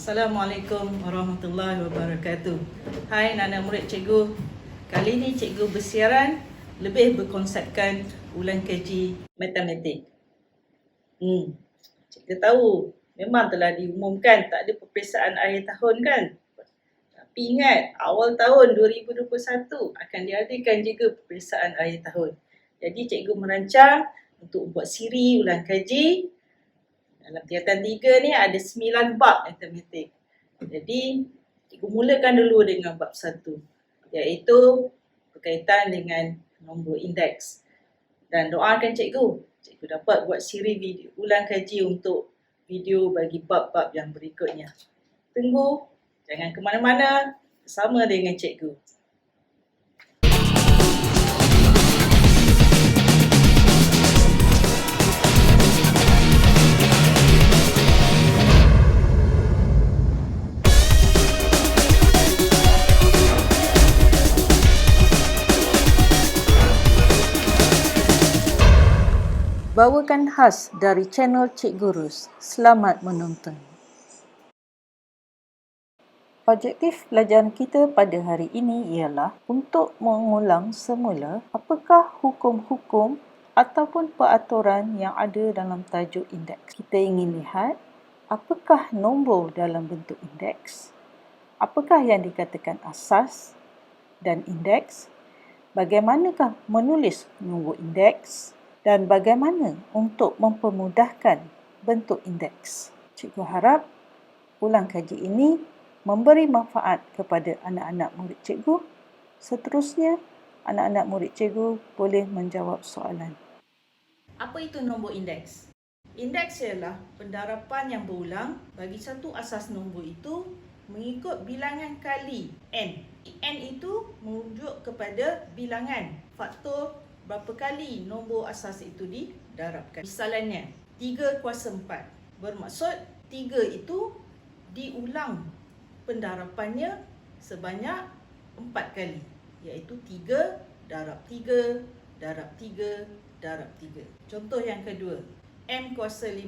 Assalamualaikum warahmatullahi wabarakatuh. Hai anak murid cikgu. Kali ini cikgu bersiaran lebih berkonsepkan ulang kaji matematik. Cikgu tahu memang telah diumumkan tak ada peperiksaan akhir tahun kan? Tapi ingat, awal tahun 2021 akan diadakan juga peperiksaan akhir tahun. Jadi cikgu merancang untuk buat siri ulang kaji. Dalam tingkatan 3 ni ada 9 bab matematik. Jadi, cikgu mulakan dulu dengan bab 1, iaitu berkaitan dengan nombor indeks. Dan doakan cikgu dapat buat siri video ulang kaji untuk video bagi bab-bab yang berikutnya. Tunggu, jangan ke mana-mana, bersama dengan cikgu. Bawakan khas dari channel Cik Gurus. Selamat menonton. Objektif pelajaran kita pada hari ini ialah untuk mengulang semula apakah hukum-hukum ataupun peraturan yang ada dalam tajuk indeks. Kita ingin lihat apakah nombor dalam bentuk indeks, apakah yang dikatakan asas dan indeks, bagaimanakah menulis nombor indeks, dan bagaimana untuk mempermudahkan bentuk indeks. Cikgu harap ulang kaji ini memberi manfaat kepada anak-anak murid cikgu. Seterusnya, anak-anak murid cikgu boleh menjawab soalan. Apa itu nombor indeks? Indeks ialah pendarapan yang berulang bagi satu asas nombor itu mengikut bilangan kali n. N itu merujuk kepada bilangan faktor berapa kali nombor asas itu didarabkan. Misalnya, 3 kuasa 4. Bermaksud 3 itu diulang pendarapannya sebanyak 4 kali. Iaitu 3 darab 3, darab 3, darab 3. Contoh yang kedua, M kuasa 5.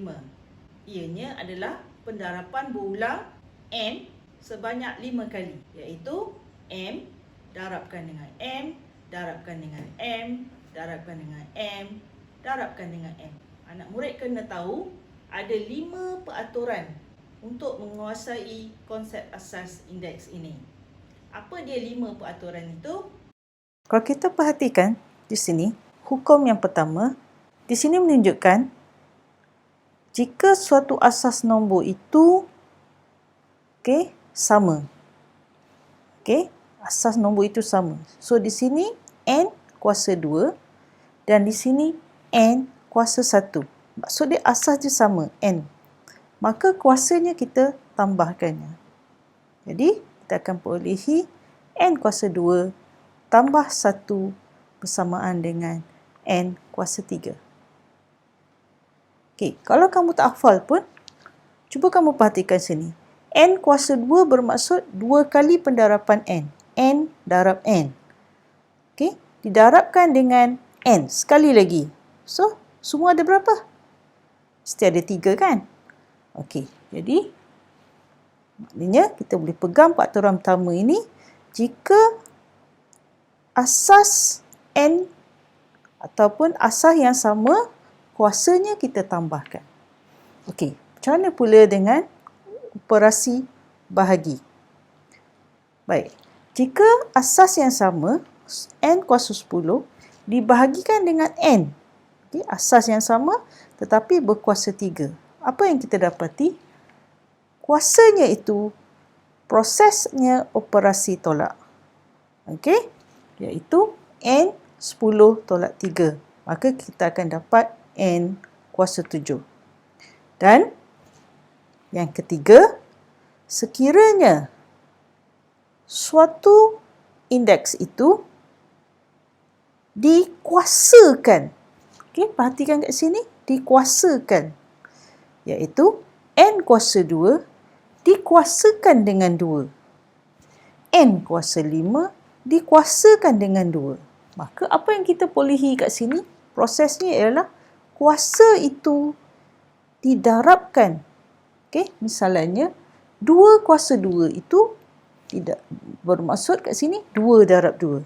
Ianya adalah pendarapan berulang N sebanyak 5 kali. Iaitu M darabkan dengan M, darabkan dengan M, darabkan dengan M, darabkan dengan M. Anak murid kena tahu ada 5 peraturan untuk menguasai konsep asas indeks ini. Apa dia 5 peraturan itu? Kalau kita perhatikan di sini, hukum yang pertama, di sini menunjukkan jika suatu asas nombor itu sama. Asas nombor itu sama. So di sini N kuasa 2 dan di sini N kuasa 1. Maksud dia asas dia sama, N. Maka kuasanya kita tambahkannya. Jadi, kita akan perolehi N kuasa 2 tambah 1 bersamaan dengan N kuasa 3. Kalau kamu tak hafal pun, cuba kamu perhatikan sini. N kuasa 2 bermaksud 2 kali pendarapan N. N darab N. Didarabkan dengan N sekali lagi. So, semua ada berapa? Mesti ada 3 kan? Jadi maknanya kita boleh pegang peraturan pertama ini jika asas N ataupun asas yang sama, kuasanya kita tambahkan. Macam mana pula dengan operasi bahagi? Baik, jika asas yang sama, N kuasa 10, dibahagikan dengan N. Asas yang sama tetapi berkuasa 3. Apa yang kita dapati? Kuasanya itu prosesnya operasi tolak. Iaitu N 10 tolak 3. Maka kita akan dapat N kuasa 7. Dan yang ketiga, sekiranya suatu indeks itu dikuasakan. Perhatikan kat sini, dikuasakan. Iaitu N kuasa 2 dikuasakan dengan 2. N kuasa 5 dikuasakan dengan 2. Maka apa yang kita perolehi kat sini, prosesnya ialah kuasa itu didarabkan. Misalnya 2 kuasa 2 itu tidak bermaksud kat sini 2 darab 2.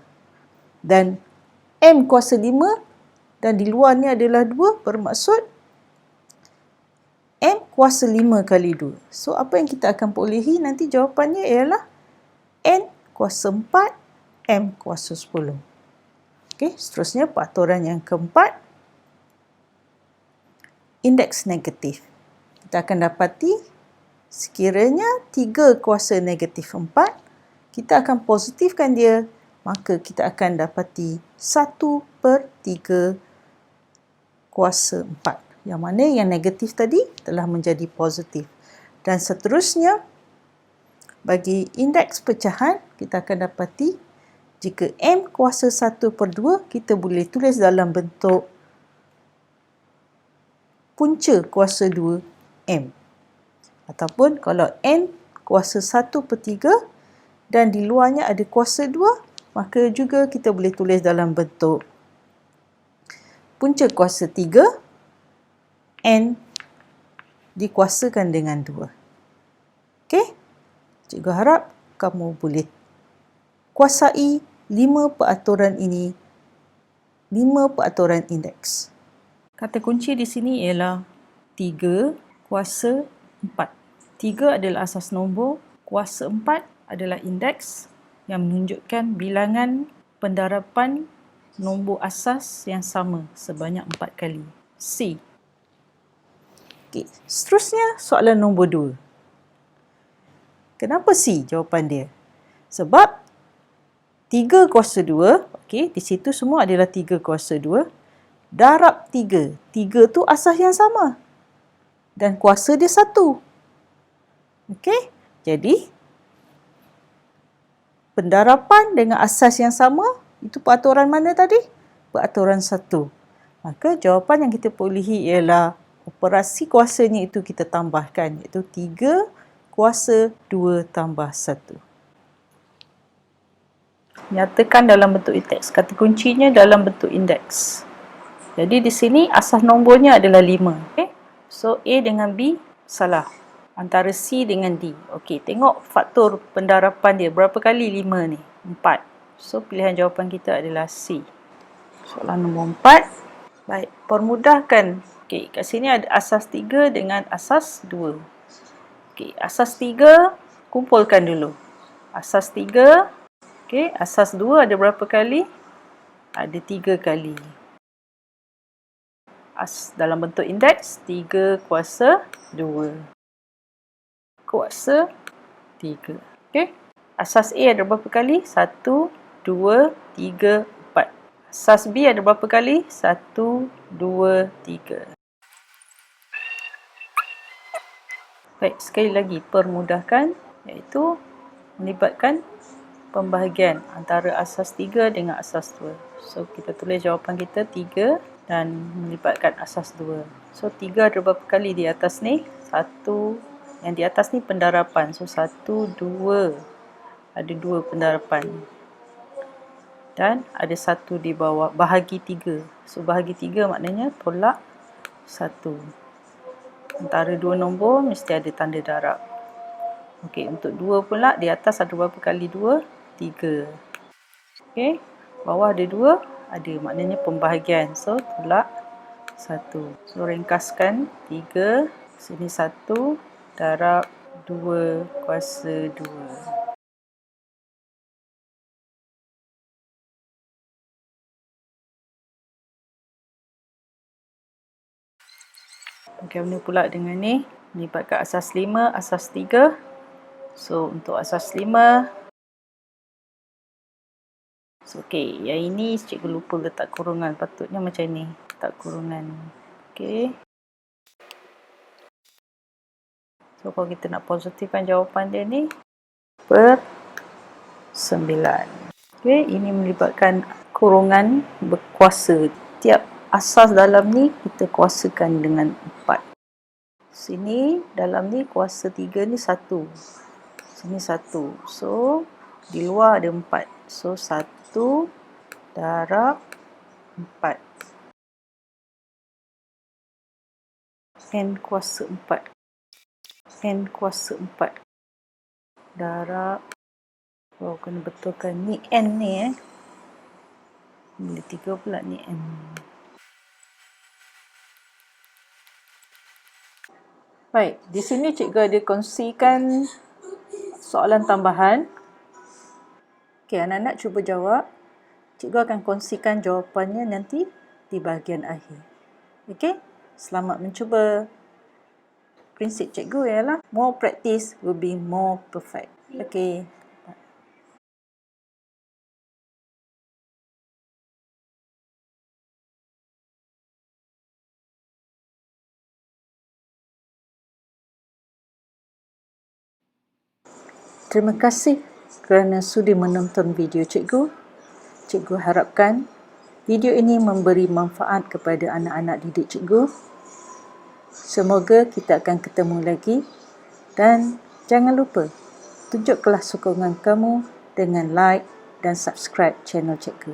Dan M kuasa 5 dan di luar ni adalah 2 bermaksud M kuasa 5 kali 2. So, apa yang kita akan perolehi nanti jawapannya ialah N kuasa 4, M kuasa 10. Okey, seterusnya peraturan yang keempat, indeks negatif. Kita akan dapati sekiranya 3 kuasa negatif 4, kita akan positifkan dia, maka kita akan dapati 1/3 kuasa 4. Yang mana yang negatif tadi telah menjadi positif. Dan seterusnya, bagi indeks pecahan, kita akan dapati jika M kuasa 1/2, kita boleh tulis dalam bentuk punca kuasa 2 M. Ataupun kalau N kuasa 1/3 dan di luarnya ada kuasa 2, maka juga kita boleh tulis dalam bentuk punca kuasa 3, N dikuasakan dengan 2. Okey? Cikgu harap kamu boleh kuasai 5 peraturan ini, 5 peraturan indeks. Kata kunci di sini ialah 3 kuasa 4. 3 adalah asas nombor, kuasa 4 adalah indeks yang menunjukkan bilangan pendarapan nombor asas yang sama sebanyak 4 kali. C. Okay. Seterusnya soalan nombor 2. Kenapa C jawapan dia? Sebab 3 kuasa 2, okey, di situ semua adalah 3 kuasa 2, darab 3. 3 tu asas yang sama. Dan kuasa dia 1. Okey? Jadi, pendarapan dengan asas yang sama, itu peraturan mana tadi? Peraturan 1. Maka jawapan yang kita perolehi ialah operasi kuasanya itu kita tambahkan, iaitu 3 kuasa 2 tambah 1. Nyatakan dalam bentuk indeks. Kata kuncinya dalam bentuk indeks. Jadi di sini asas nombornya adalah 5. Okay? So A dengan B salah. Antara C dengan D. Okey, tengok faktor pendarapan dia. Berapa kali 5 ni? 4. So pilihan jawapan kita adalah C. Soalan nombor 4. Baik, permudahkan. Okey, kat sini ada asas 3 dengan asas 2. Okey, asas 3 kumpulkan dulu. Asas 3, okey, asas 2 ada berapa kali? Ada 3 kali. Dalam bentuk indeks 3 kuasa 2. Kuasa 3. Okey. Asas A ada berapa kali? 1, 2, 3, 4. Asas B ada berapa kali? 1, 2, 3. Baik, sekali lagi permudahkan, iaitu melibatkan pembahagian antara asas 3 dengan asas 2. So, kita tulis jawapan kita 3 dan melibatkan asas 2. So, 3 ada berapa kali di atas ni? 1, yang di atas ni pendarapan. So, 1, 2. Ada 2 pendarapan. Dan ada 1 di bawah. Bahagi 3. So, bahagi 3 maknanya tolak 1. Antara 2 nombor mesti ada tanda darab. Okey, untuk 2 pula di atas ada berapa kali 2? 3. Okey, bawah ada 2, ada maknanya pembahagian. So, tolak 1. So, ringkaskan 3, sini 1 darab 2 kuasa 2. Bagaimana pula dengan ni? Melibatkan asas 5, asas 3. So, untuk asas 5, so, okey, yang ini cikgu lupa letak kurungan. Patutnya macam ni, letak kurungan. Okey. So, kalau kita nak positifkan jawapan dia ni, per 9. Okey, ini melibatkan kurungan berkuasa. Tiap asas dalam ni kita kuasakan dengan 4. Sini dalam ni kuasa 3 ni 1. Sini 1. So, di luar ada 4. So, 1 darab 4. N kuasa 4. N kuasa 4. darab. Oh, kena betulkan ni N ni Bila 3 pula ni N. Baik, di sini cikgu ada kongsikan soalan tambahan. Okey, anak-anak cuba jawab. Cikgu akan kongsikan jawapannya nanti di bahagian akhir. Okey, selamat mencuba. Prinsip cikgu ialah more practice will be more perfect. Okey. Terima kasih kerana sudi menonton video cikgu. Cikgu harapkan video ini memberi manfaat kepada anak-anak didik cikgu. Semoga kita akan ketemu lagi dan jangan lupa tunjukkanlah sokongan kamu dengan like dan subscribe channel cikgu.